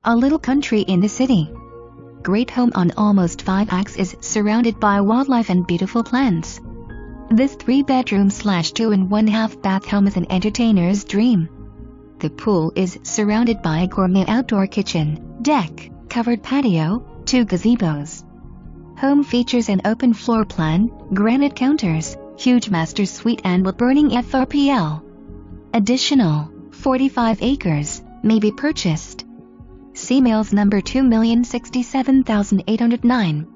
a little country in the city. Great home on almost 5 acres is surrounded by wildlife and beautiful plants. This 3-bedroom/2.5 bath home is an entertainer's dream. The pool is surrounded by a gourmet outdoor kitchen, deck, covered patio, 2 gazebos. Home features an open floor plan, granite counters, huge master suite and wood-burning frpl. Additional 45 acres may be purchased. See Mails number 2,067,809.